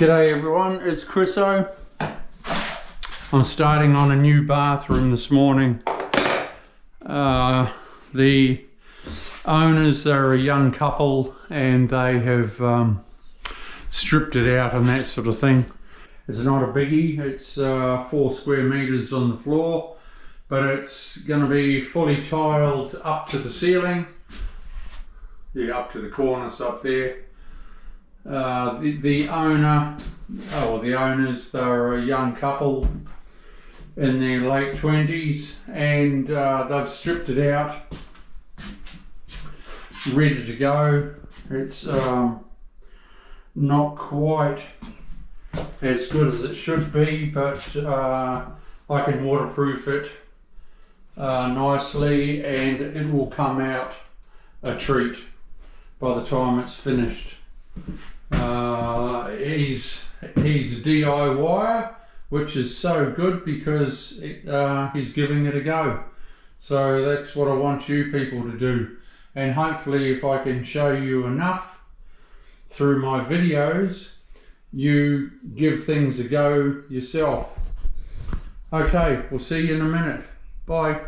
G'day everyone, it's Chriso. I'm starting on a new bathroom this morning. The owners are a young couple and they have stripped it out and that sort of thing. It's not a biggie, it's 4 square meters on the floor, but it's going to be fully tiled up to the ceiling. Yeah, up to the cornice up there. The owners, they're a young couple in their late 20s, and they've stripped it out, ready to go. It's not quite as good as it should be, but I can waterproof it nicely and it will come out a treat by the time it's finished. He's a DIYer, which is so good because he's giving it a go. So that's what I want you people to do, and hopefully if I can show you enough through my videos, you give things a go yourself. Okay, we'll see you in a minute. Bye.